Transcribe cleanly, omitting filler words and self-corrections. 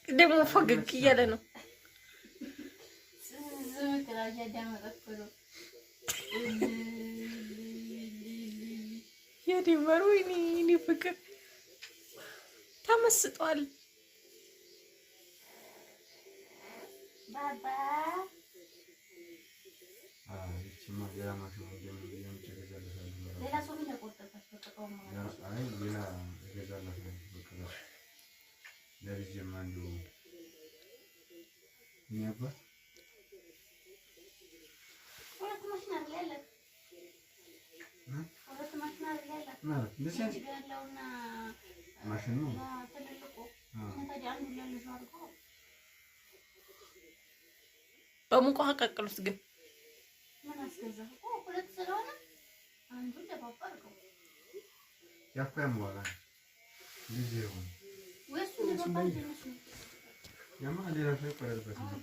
ደግሞ ፈገግ እያለ ነው። የዲመሩ ወይኔ ፍቅር ተመስጧል። በሙቋ ቀቅሉት ግን ምን አስገዛህ እኮ ሁለት ስለሆነ አንዱን ለባባርከው ያፈም ወላ ሊዜው ወይስ ለባባርከው ያማ ሌላ ሰው ቀረበት ነው